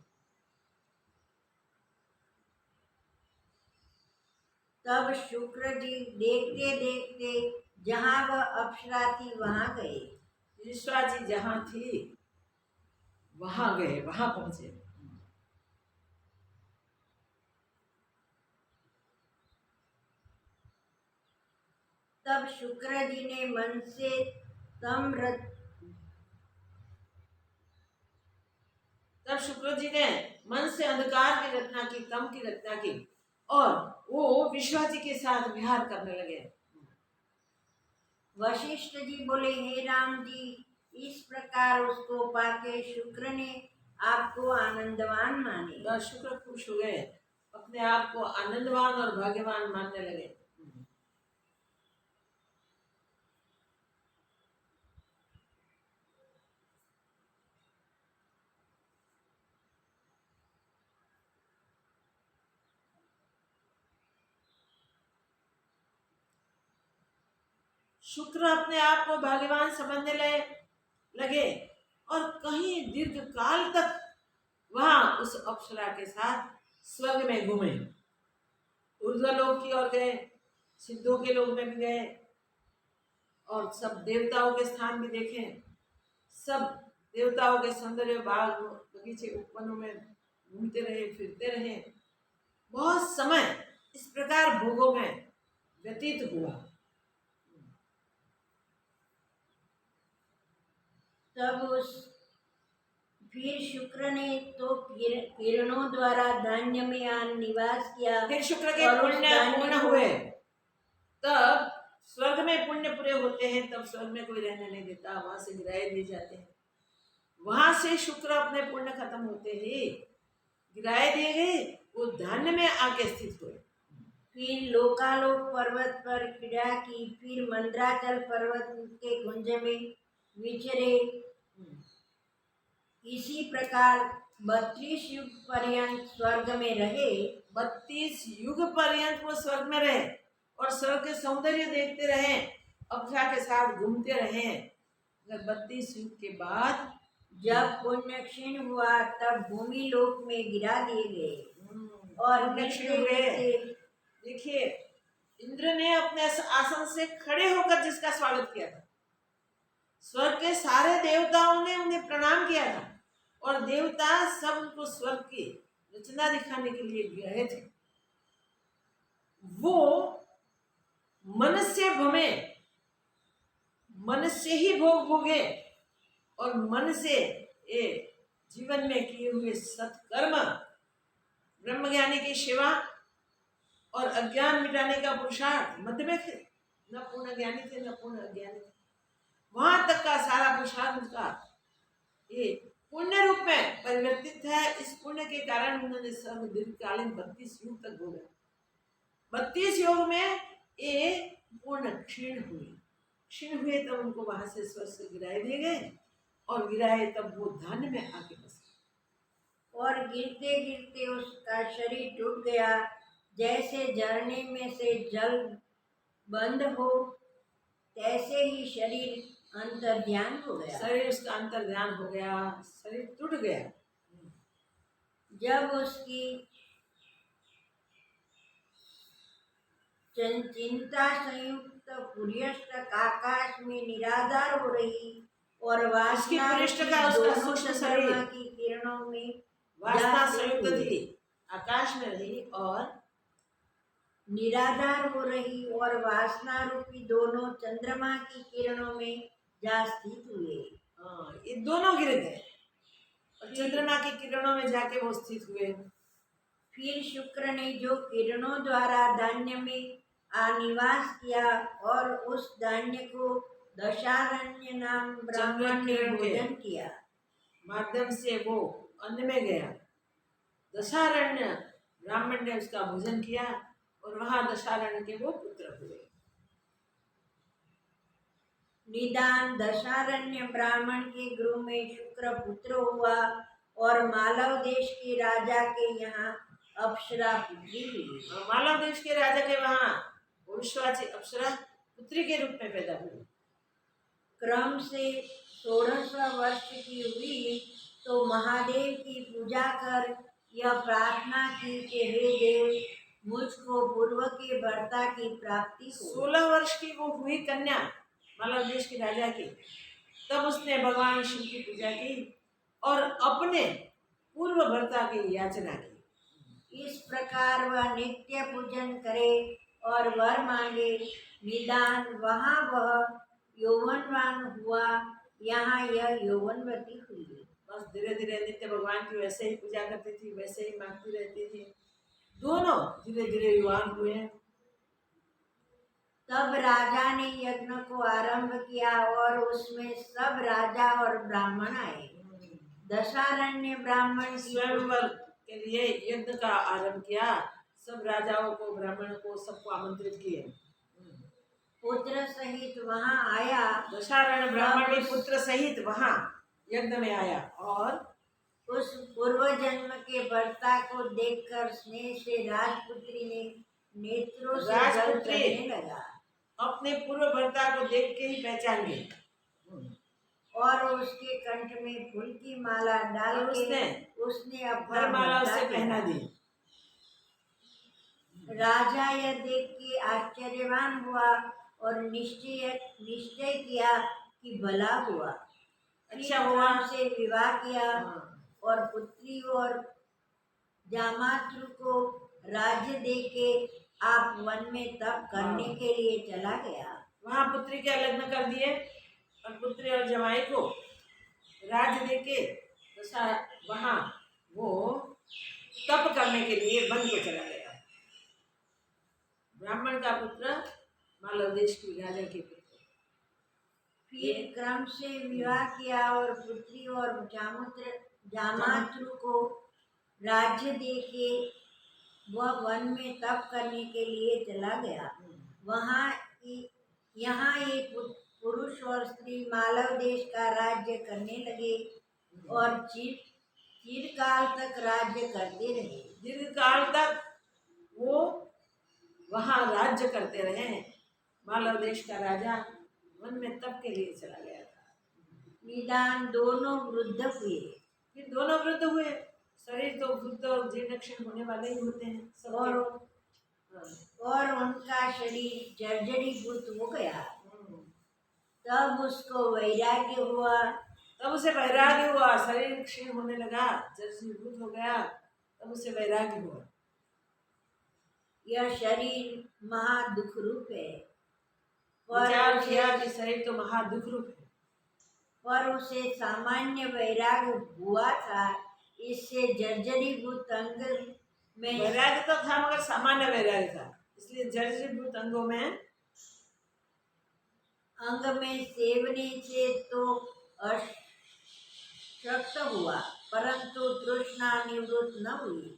तब शुक्र जी देखते देखते जहाँ वह अप्सरा थी वहां गए। विश्वा जी जहां थी वहां गए, वहां पहुंचे। तब शुक्र जी ने मन से तम रच तब शुक्र जी ने मन से अंधकार की रचना की, तम की रचना की और वो विश्वा जी के साथ विहार करने लगे। वशिष्ठ जी बोले, हे राम जी, इस प्रकार उसको पाके शुक्र ने आपको आनंदवान माने। तो शुक्र खुश हो गए, अपने आप को आनंदवान और भाग्यवान मानने लगे। शुक्र अपने आप को भाग्यवान समझने लगे और कहीं दीर्घ काल तक वहां उस अप्सरा के साथ स्वर्ग में घूमे। ऊर्ध्वलोक की ओर गए, सिद्धों के लोक में भी गए और सब देवताओं के स्थान भी देखे। सब देवताओं के सौंदर्य बाग बगीचे उपवनों में घूमते रहे, फिरते रहे। बहुत समय इस प्रकार भोगों में व्यतीत हुआ। तब फिर शुक्र ने तो किरणों द्वारा धान्य में निवास किया। फिर शुक्र के और उस पुण्य धान्य पूर्ण को- हुए। तब स्वर्ग में पुण्य पूरे होते हैं, तब स्वर्ग में कोई रहने नहीं देता, वहां से गिराए दिए जाते हैं। वहां से शुक्र अपने पुण्य खत्म होते ही गिराए दिए गए, वो धान्य में आके स्थित हुए। फिर लोकालोक पर्वत पर क्रीड़ा की, फिर मंद्राचल पर्वत के कुंज में विचरे। इसी प्रकार 32 युग पर्यंत स्वर्ग में रहे। 32 युग पर्यंत वो स्वर्ग में रहे और स्वर्ग के सौंदर्य देखते रहे, अप्सरा के साथ घूमते रहे। 32 युग के बाद जब पुण्य क्षीण हुआ तब भूमि लोक में गिरा दिए गए और पुण्य हुए। देखिए, इंद्र ने अपने आसन से खड़े होकर जिसका स्वागत किया था, स्वर्ग के सारे देवताओं ने उन्हें प्रणाम किया था और देवता सब उनको स्वर्ग की रचना दिखाने के लिए गए थे। वो मन से भमे, मन से ही भोग भोगे और मन से ये जीवन में किए हुए सत्कर्म, ब्रह्मज्ञानी की सेवा और अज्ञान मिटाने का पुरुषार्थ मध्य में थे। न पूर्ण ज्ञानी थे न पूर्ण अज्ञानी थे। वहां तक का सारा पुरुषार्थ उनका ये पुण्य रूप में परिवर्तित है। इस पुण्य के कारण उन्होंने सर्व दीर्घकालीन 32 युग तक भोगा। 32 युग में ये पूर्ण क्षीण हुई। क्षीण हुए तब उनको वहां से स्वर्ग से गिराए दिए गए, और गिराए तब वो धान्य में आके बसे। और गिरते गिरते उसका शरीर टूट गया, जैसे झरने में से जल बंद हो, तैसे ही शरीर अंतर्ध्यान हो गया। शरीर उसका अंतर्ध्यान हो गया, शरीर टूट गया। जब उसकी चिंता संयुक्त पुर्यष्टक आकाश में निराधार हो रही और इसकी वासना पुर्यष्ट रूपी का उसका दोनों सूक्ष्म चंद्रमा शरीर की किरणों में वासना जा संयुक्त स्थित हुई। थी, आकाश में रही और निराधार हो रही और वासना रूपी दोनों चंद्रमा की किरणों में जा स्थित हुए। ये दोनों गिर गए और चंद्रमा की किरणों में जाके वो स्थित हुए। फिर शुक्र ने जो किरणों द्वारा धान्य में निवास किया और उस धान्य को दशारण्य नाम ब्राह्मण ने किरण के भोजन किया। माध्यम से वो अन्न में गया। दशारण्य ब्राह्मण ने उसका भोजन किया और वहां दशारण्य के वो पुत्र हुए। निदान दशारण्य ब्राह्मण के गृह में शुक्र पुत्र हुआ और मालव देश के राजा के यहाँ अप्सरा पुत्री हुई। मालव देश के राजा के वहां भविष्यवाची अप्सरा पुत्री के रूप में पैदा हुई। क्रम से 16 वर्ष की हुई तो महादेव की पूजा कर यह प्रार्थना की कि हे देव, मुझको पूर्व के भर्ता की प्राप्ति हो। 16 वर्ष की वो हुई कन्या मालव देश के राजा की, तब उसने भगवान शिव की पूजा की और अपने पूर्व भर्ता की याचना की। इस प्रकार वह नित्य पूजन करे और वर मांगे। निदान वहाँ वह यौवनवान हुआ, यहाँ यह यौवनवती हुई। बस धीरे धीरे नित्य भगवान की वैसे ही पूजा करती थी, वैसे ही मांगती रहती थी। दोनों धीरे धीरे युवान हुए। तब राजा ने यज्ञ को आरंभ किया और उसमें सब राजा और ब्राह्मण आए। दशारण्य ब्राह्मण की स्वयंवर के लिए यज्ञ का आरंभ किया। सब राजाओं को, ब्राह्मणों को, सबको आमंत्रित किए। पुत्र सहित वहां आया। दशारण्य ब्राह्मण भी पुत्र सहित वहां यज्ञ में आया और उस पूर्व जन्म के भर्ता को देखकर स्नेह से राजपुत्री ने नेत्रों से जल चढ़ने लगा अपने पूर्व भर्ता को देख के ही पहचान गई और उसके कंठ में फूल की माला डाल के उसने अपना माला उसे भर्ता पहना दी। राजा यह देख के आश्चर्यवान हुआ और निश्चय किया कि भला हुआ। अच्छा हुआ से विवाह किया और पुत्री और जामातृ को राज्य देके आप वन में तप करने के लिए चला गया। वहां पुत्री के लग्न कर दिए और पुत्री और जमाई को राज्य देके वहां वो तप करने के लिए वन को चला गया। ब्राह्मण का पुत्र मालव देश की राजा के पुत्र। फिर क्रम से विवाह किया और पुत्री और जामातृ को राज्य देके वह वन में तप करने के लिए चला गया। यहाँ ये पुरुष और स्त्री मालव देश का राज्य करने लगे और चिरकाल तक राज्य करते रहे। दीर्घ काल तक वो वहां राज्य करते रहे। मालव देश का राजा वन में तप के लिए चला गया था। निदान दोनों वृद्ध हुए। फिर दोनों वृद्ध हुए। शरीर तो वृद्ध और जीर्णक्षण होने वाले ही होते हैं और उनका शरीर जर्जरीभूत हो गया। तब उसको वैराग्य हुआ। तब उसे वैराग्य हुआ। शरीर क्षीण होने लगा, जर्जरीभूत हो गया, तब उसे वैराग्य हुआ। यह शरीर महादुख रूप है। विचार किया कि शरीर तो महादुख रूप है, पर उसे सामान्य वैराग्य हुआ था। इससे जर्जरीभूत अंग में वैराग्य तो था मगर सामान्य वैराग्य था, इसलिए जर्जरीभूत अंगों में सेवने से तो अशक्त हुआ, परंतु तृष्णा निवृत्त न हुई।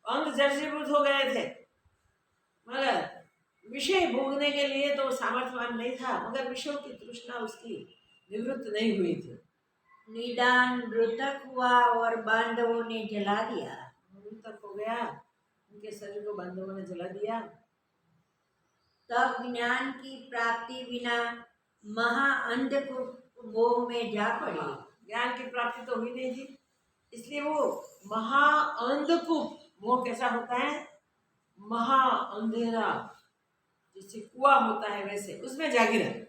अंग जर्जरीभूत हो गए थे मगर विषय भोगने के लिए तो सामर्थ्यवान नहीं था, मगर विषयों की तृष्णा उसकी निवृत्त नहीं हुई थी। निदान मृतक हुआ और बांधवों ने जला दिया। मृतक हो गया, उनके शरीर को बांधवों ने जला दिया। तब ज्ञान की प्राप्ति बिना महाअंधकूप मोह में जा पड़े। ज्ञान की प्राप्ति तो हुई नहीं थी, इसलिए वो महाअंधकूप, मोह कैसा होता है, महाअंधेरा, जैसे कुआं होता है वैसे उसमें जागी रहे।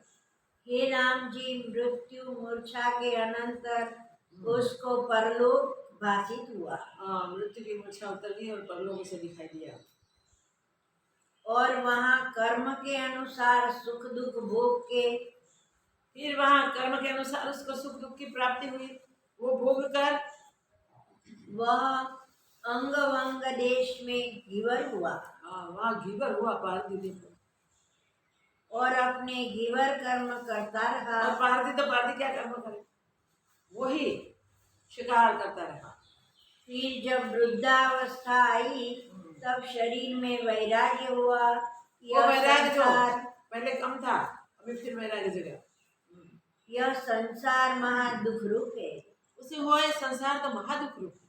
हे राम जी, मृत्यु मूर्छा के अनंतर उसको परलोक भाषित हुआ मृत्यु की मूर्छा उतर गई और परलोक उसे दिखाई दिया। और वहाँ कर्म के अनुसार सुख दुख भोग के, फिर वहाँ कर्म के अनुसार उसको सुख दुख की प्राप्ति हुई। वो भोग कर वह अंग वंग देश में घीवर हुआ वहाँ घीवर हुआ पार्थिव को। और अपने घीवर कर्म करता रहा। और पार्थिव क्या कर्म करे, वही शिकार करता रहा। फिर जब वृद्धावस्था आई तब शरीर में वैराग्य हुआ। वो वैराग्य जो पहले कम था, अभी फिर वैराग्य जगह। यह संसार महादुख रूप है। उसे हुआ ये संसार तो महादुख रूप है।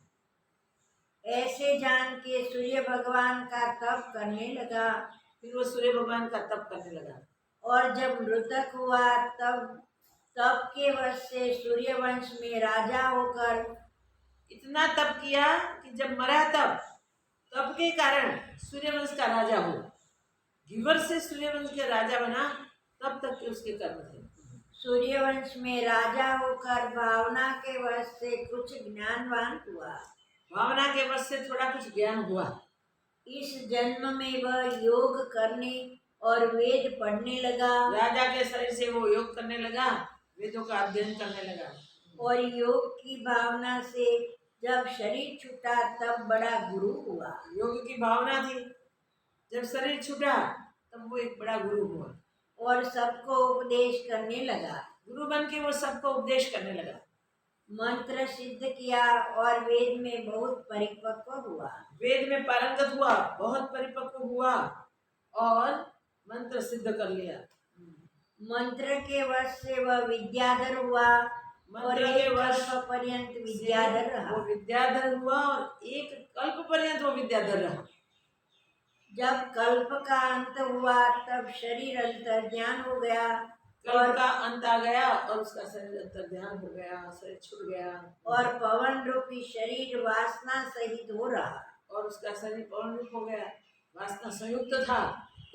ऐसे जान के सूर्य भगवान का तप करने लगा। फिर वो सूर्य भगवान का तप करने लगा। और जब मृतक हुआ तब तप के वश से सूर्यवंश में राजा होकर इतना तप किया कि जब मरा तप के कारण सूर्यवंश का राजा हुआ। घीवर से सूर्यवंश के राजा बना, तब तक के उसके कर्म थे। सूर्यवंश में राजा होकर भावना के वश से कुछ ज्ञानवान हुआ। भावना के वश से थोड़ा कुछ ज्ञान हुआ। इस जन्म में वह योग करने और वेद पढ़ने लगा। राजा के शरीर से वो योग करने लगा, वेदों का अध्ययन करने लगा। और योग की भावना से जब शरीर छूटा तब बड़ा गुरु हुआ। योग की भावना थी, जब शरीर छूटा तब वो एक बड़ा गुरु हुआ और सबको उपदेश करने लगा। गुरु बन के वो सबको उपदेश करने लगा। मंत्र सिद्ध किया और वेद में बहुत परिपक्व हुआ। वेद में पारंगत हुआ, बहुत परिपक्व हुआ और मंत्र सिद्ध कर लिया। मंत्र के वश से वह विद्याधर हुआ और एक कल्प पर्यंत विद्याधर रहा। वो विद्याधर हुआ और एक कल्प पर्यंत वो विद्याधर रहा। जब कल्प का अंत हुआ तब शरीर अंतर्ध्यान हो गया। कल्प का अंत आ गया और उसका शरीर अंतर्ध्यान हो गया, शरीर छूट गया। और पवन रूपी शरीर वासना सहित हो रहा। और उसका शरीर पवन रूप हो गया, वासना संयुक्त था,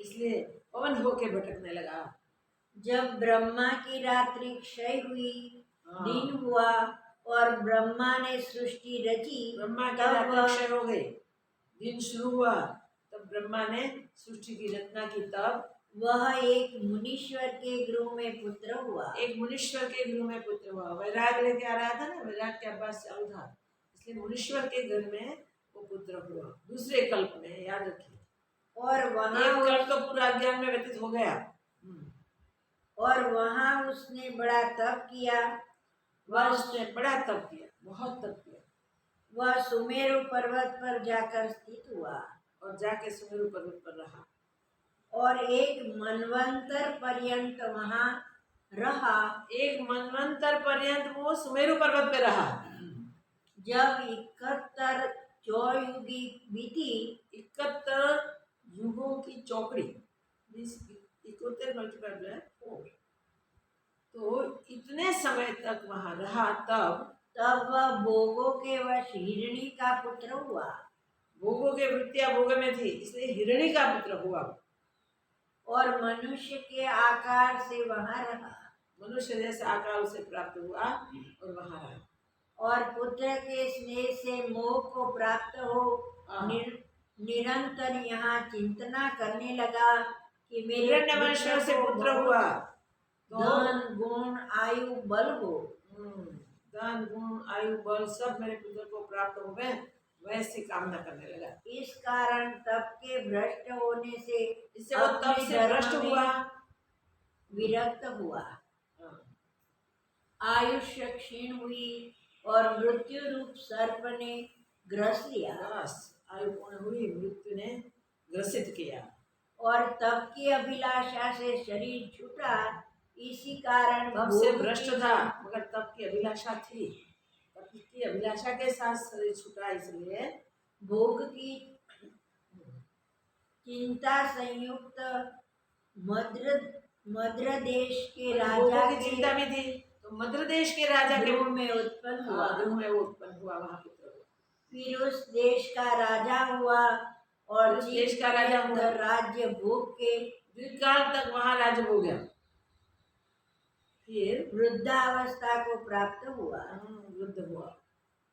इसलिए पवन होके भटकने लगा। जब ब्रह्मा की रात्रि क्षय हुई, दिन हुआ और ब्रह्मा ने सृष्टि रची। ब्रह्मा की रात्रि क्षय हो गई, दिन शुरू हुआ, तब ब्रह्मा ने सृष्टि की रचना की। तब वह एक मुनीश्वर के गृह में पुत्र हुआ। एक मुनीश्वर के गृह में पुत्र हुआ। वैराग लेके आ रहा था ना, वैराग के अभ्यास चालू था, इसलिए मुनीश्वर के घर में वो पुत्र हुआ। दूसरे कल्प में, याद रखिए। और वहाँ एक कल्प तो पूरा अज्ञान में व्यतीत हो गया। और वहाँ उसने बड़ा तप किया। वह उसने बड़ा तप किया, बहुत तप किया। वह सुमेरु पर्वत पर जाकर स्थित हुआ और जाके सुमेरु पर्वत पर रहा और एक मनवंतर पर्यंत वहाँ रहा। एक मनवंतर पर्यंत वो सुमेरु पर्वत पे रहा। जब 71 चौयुगी बीती, 71 युगों की चौकड़ी, 71 मल्टीप्लाइड बाय 4, तो इतने समय तक वहां रहा। तब वह भोगों के वश हिरणी का पुत्र हुआ। भोगों के वृत्तियां भोग में थी, इसलिए हिरणी का पुत्र हुआ। और मनुष्य के आकार से वहां रहा। मनुष्य जैसा आकार उसे प्राप्त हुआ और वहां रहा। और पुत्र के स्नेह से मोह को प्राप्त हो निरंतर यहाँ चिंतना करने लगा कि मेरे हिरण्यवंश से पुत्र हुआ, धन गुण आयु बल हो। धन गुण आयु बल सब मेरे पुत्र को प्राप्त हो गए, वैसे कामना करने लगा। इस कारण तप के भ्रष्ट होने से इससे वो तप से भ्रष्ट हुआ, विरक्त हुआ। आयुष्य क्षीण हुई और मृत्यु रूप सर्प ने ग्रस लिया। आयु पूर्ण हुई, मृत्यु ने ग्रसित किया। और तप की अभिलाषा से शरीर छूटा, इसी कारण तब से भोग भ्रष्ट की था, मगर तब की अभिलाषा थी, तब की अभिलाषा के साथ शरीर छूटा, इसलिए भोग की चिंता संयुक्त मद्र मद्र देश के भोगों राजा की के चिंता भी थी, तो मद्र देश के राजा के ध्रुव में उत्पन्न हुआ। ध्रुव में वो उत्पन्न हुआ, वहां पुत्र हुआ। फिर उस देश का राजा हुआ और उस देश का राजा हुआ, राज्य भोग के दीर्घकाल तक वहां राज्य हो गया। फिर वृद्धावस्था को प्राप्त हुआ वृद्ध हुआ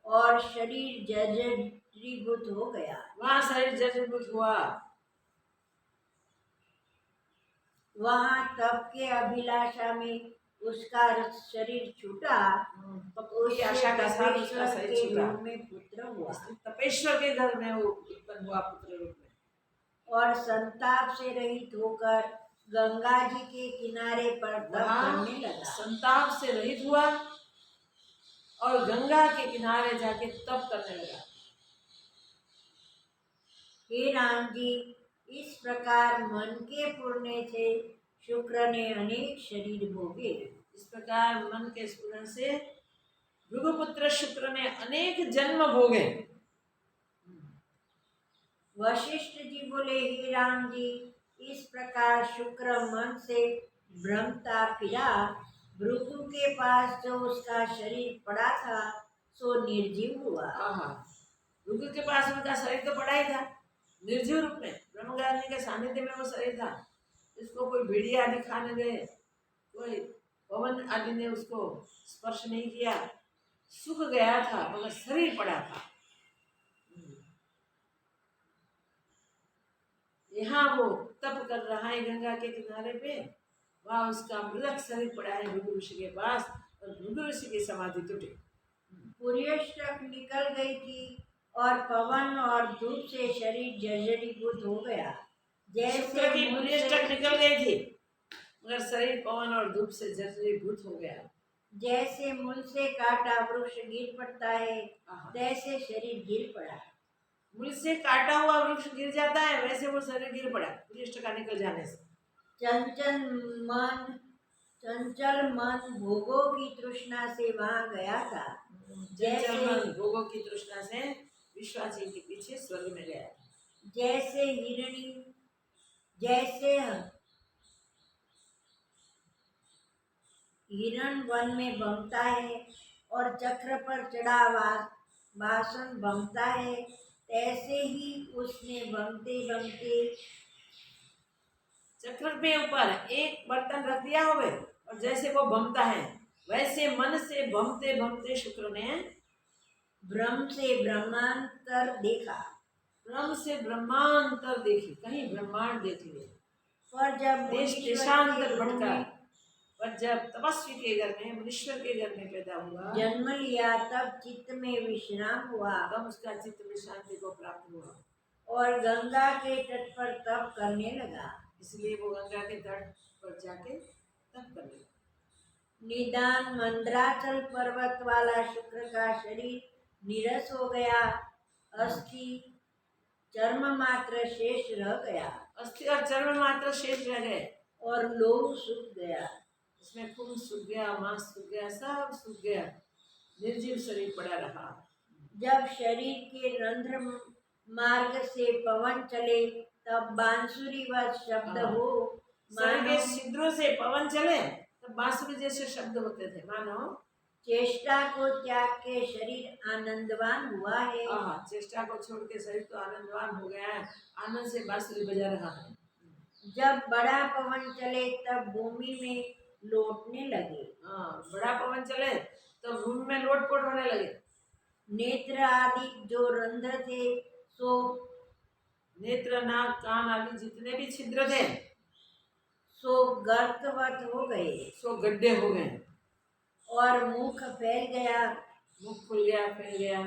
और शरीर जर्जरीभूत हो गया। वहां शरीर जर्जरीभूत हुआ, वहां तप के अभिलाषा में उसका शरीर छूटा, उसकी आशा के साथ उसका तपेश्वर शरीर के छूटा, रूप में पुत्र हुआ तपेश्वर के घर में वो उत्पन्न हुआ पुत्र रूप में। और संताप से रहित होकर गंगा जी के किनारे पर तप करने लगा। संताप से रहित हुआ और गंगा के किनारे जाके तप करने लगा। हे राम जी, इस प्रकार मन के पूर्णे से शुक्र ने अनेक शरीर भोगे। इस प्रकार मन के स्फुरन से भृगुपुत्र शुक्र ने अनेक जन्म भोगे। वशिष्ठ जी बोले, हे राम जी, इस प्रकार शुक्र मन से भ्रमता फिरा, भृगु के पास जो उसका शरीर पड़ा था सो निर्जीव हुआ। भृगु के पास उनका शरीर तो पड़ा ही था, निर्जीव रूप में ब्रह्मज्ञानी के सानिध्य में वो शरीर था। इसको कोई भेड़िया आदि खाने गए, कोई पवन आदि ने उसको स्पर्श नहीं किया, सूख गया था मगर शरीर पड़ा था। यहाँ वो तप कर रहा है गंगा के किनारे पे, वहाँ उसका मृत शरीर पड़ा है भृगु ऋषि के पास, और भृगु ऋषि की समाधि टूटी। पुर्यष्टक निकल गई थी और पवन और धूप से शरीर जर्जरीभूत हो गया। शुक्र की पुर्यष्टक निकल गई थी मगर शरीर पवन और धूप से जर्जरीभूत हो गया। जैसे मूल से काटा वृक्ष गिर पड़ता है, तैसे शरीर गिर पड़ा। मूल से काटा हुआ वृक्ष गिर जाता है, वैसे वो शरीर गिर पड़ा पुर्यष्टक का निकल जाने से। चंचल मन भोगों की तृष्णा से वहां गया था। चंचल मन भोगों की तृष्णा से विश्वासी के पीछे स्वर्ग में गया। जैसे हिरण वन में भंगता है और चक्र पर चढ़ा वासन भंगता है, तैसे ही उसने भंगते भंगते चक्र पे ऊपर एक बर्तन रख दिया होवे और जैसे वो भमता है, वैसे मन से भमते भमते शुक्र ने ब्रह्म से ब्रह्मांतर देखा। ब्रह्म से ब्रह्मांतर देखी, कहीं ब्रह्मांड देख लिए। पर जब देश देशांतर भटका, पर जब तपस्वी के घर में, मुनीश्वर के घर में पैदा हुआ, जन्म लिया, तब चित्त में विश्राम हुआ, तब उसका चित्त में शांति को प्राप्त हुआ और गंगा के तट पर तप करने लगा। इसलिए वो गंगा के तट पर जाके तप करने लगा। निदान मंद्राचल पर्वत वाला शुक्र का शरीर नीरस हो गया, अस्थि चर्म मात्र शेष रह गया। अस्थि और चर्म मात्र शेष रह गए और लोह सूख गया। इसमें खून सूख गया, मांस सूख गया, सब सूख गया, निर्जीव शरीर पड़ा रहा। जब शरीर के रंध्र मार्ग से पवन चले, तब बांसुरी व शब्द हो, शरीर के छिद्रों से पवन चले तब बांसुरी जैसे शब्द होते थे, मानो चेष्टा को त्याग के शरीर आनंदवान हुआ है। चेष्टा को छोड़ के शरीर तो आनंदवान हो गया है, आनंद से बांसुरी बजा रहा है। जब बड़ा पवन चले तब भूमि में लौटने लगे। बड़ा पवन चले तो भूमि में लोटपोट होने लगे। नेत्र आदि जो रंध्र थे, सो नेत्र नाक कान आदि जितने भी छिद्र थे, सो गर्तवत हो गए, सो गड्ढे हो गए, और मुख फैल गया, मुख खुल गया, फैल गया,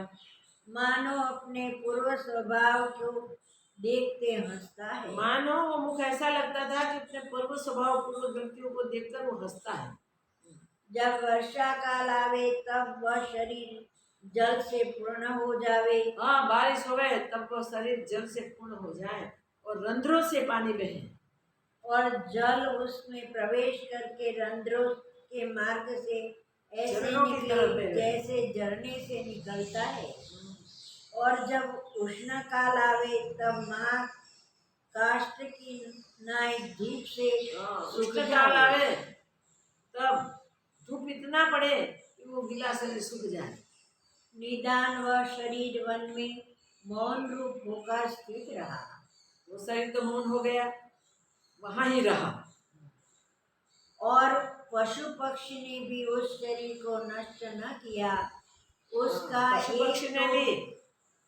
मानो अपने पूर्व स्वभाव को देखते हंसता है। मानो वो मुख ऐसा लगता था कि अपने पूर्व स्वभाव पूर्व गलतियों को देखकर वो हंसता है। जब वर्षा काल आवे तब वह शरीर जल से पूर्ण हो जावे। बारिश हो गए तब वो शरीर जल से पूर्ण हो जाए, और रंध्रों से पानी बहे, और जल उसमें प्रवेश करके रंध्रों के मार्ग से ऐसे झरनों की निकले तरह बहे। जैसे झरने से निकलता है। और जब उष्ण काल आवे तब माँ काष्ठ की नाई धूप से सूख उष्ण काल जाए। आवे तब धूप इतना पड़े कि वो गीला शरीर सूख जाए। निदान वह शरीर वन में मौन रूप होकर स्थित रहा। वो शरीर तो मौन हो गया, वहां ही रहा। और पशु पक्षी ने भी उस शरीर को नष्ट न किया। उसका पशु पक्षी ने तो भी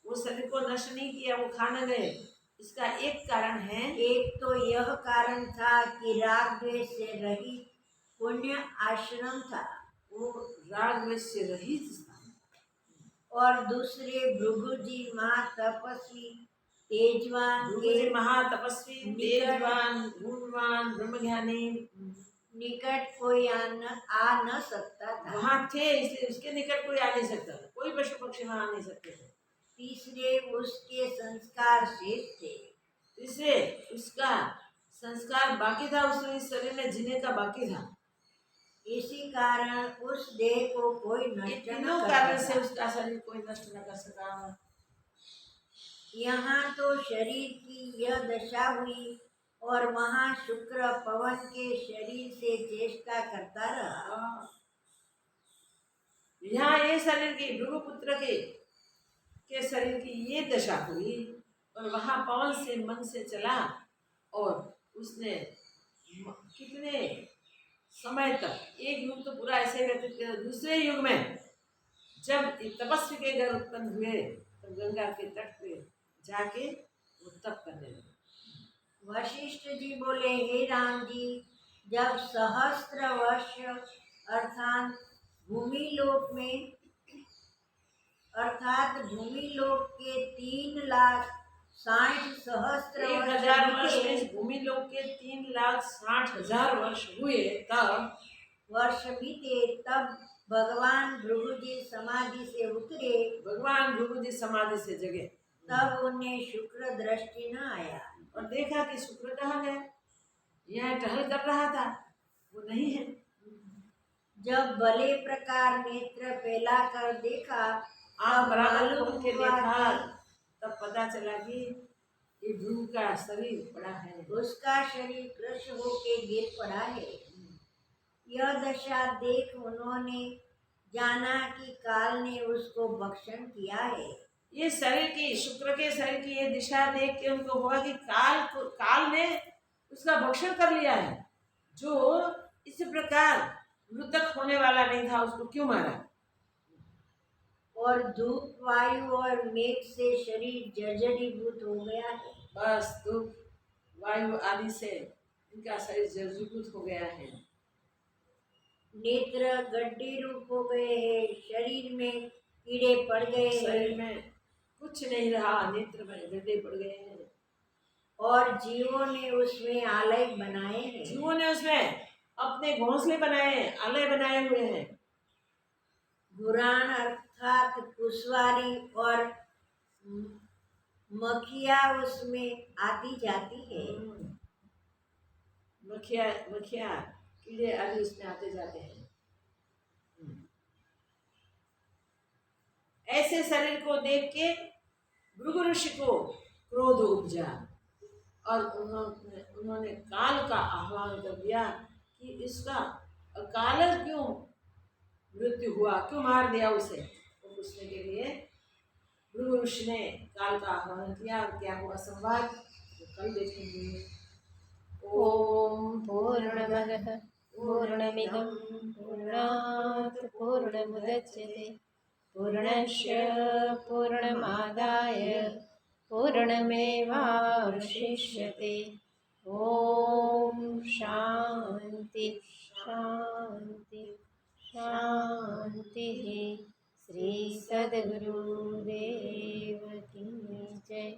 वो शरीर को नष्ट नहीं किया, वो खा न गए। इसका एक कारण है, एक तो यह कारण था कि राग द्वेष से रहित पुण्य आश्रम था, वो राग द्वेष से रहित था। और दूसरे भृगु जी महातपस्वी तेजवान भृगु के जी महातपस्वी तेजवान गुणवान ब्रह्मज्ञानी निकट कोई आ न सकता था। वहां थे, इसलिए उसके निकट कोई आ नहीं सकता था। कोई पशु पक्षी वहां आ नहीं सकते थे। तीसरे उसके संस्कार शेष थे। तीसरे उसका संस्कार बाकी था, उसने इस शरीर में जीने का बाकी था। इसी कारण उस देह को कोई इन नष्ट न तीनों कर कारण से सका। उसका शरीर कोई नष्ट न कर सका। यहाँ तो शरीर की यह दशा हुई और वहाँ शुक्र पवन के शरीर से चेष्टा करता रहा। यहाँ ये शरीर की भृगुपुत्र के शरीर की ये दशा हुई और वहां पवन से मन से चला और उसने कितने समय तक, एक युग तो पूरा ऐसे व्यतीत किया। दूसरे युग में जब तपस्वी के घर उत्पन्न हुए तो गंगा के तट पे जाके वो तप करने लगे। वशिष्ठ जी बोले, हे राम जी, जब सहस्त्र वर्ष अर्थात भूमि लोक में भूमि लोक के 3,60,000 एक वर्ष हजार वर्ष बीते, में भूमि लोक के 3,60,000 वर्ष हुए तब भगवान भृगु जी समाधि से उतरे। भगवान भृगु जी समाधि से जगे। तब उन्हें शुक्र दृष्टि न आया और देखा कि शुक्र कहाँ गया, यह टहल कर रहा था, वो नहीं है। जब भले प्रकार नेत्र फैलाकर देखा, आँख बराबर मालूम खोल के हुआ देखा, कि तब पता चला कि ये भृगु का शरीर पड़ा है। उसका शरीर क्रश होके गिर पड़ा है। यह दशा देख उन्होंने जाना कि काल ने उसको भक्षण किया है। ये शरीर की, शुक्र के शरीर की ये दिशा देख के उनको हुआ कि काल ने उसका भक्षण कर लिया है। जो इस प्रकार मृतक होने वाला नहीं था, उसको क्यों मारा। और धूप वायु और मेघ से शरीर जर्जरीभूत हो गया है। बस धूप वायु आदि से इनका शरीर जर्जरीभूत हो गया है। नेत्र गड्ढे रूप हो गए हैं, शरीर में कीड़े पड़ गए शरीर हैं, में कुछ नहीं रहा, नेत्र में गड्ढे पड़ गए हैं। और जीवों ने उसमें आलय बनाए हैं। जीवों ने उसमें अपने घोंसले बनाए, आलय बनाए हुए हैं। घुरान अर्थात पुसवारी और मक्खियाँ उसमें आती जाती है। मक्खियाँ कीड़े आदि उसमें आते जाते हैं। ऐसे शरीर को देख के भृगु ऋषि को क्रोध उपजा और उन्होंने काल का आह्वान कर दिया कि इसका काल क्यों मृत्यु हुआ, क्यों मार दिया उसे। तो पूछने के लिए भृगु ऋषि ने काल का आह्वान किया और क्या हुआ संवाद तो कल देखेंगे। ओम पूर्णमदः पूर्णमिदं पूर्णात् पूर्णमुदच्यते पूर्णस्य पूर्णमादाय पूर्णमेवावशिष्यते। ओम शांति शांति शांति। श्री सद्गुरुदेव की जय।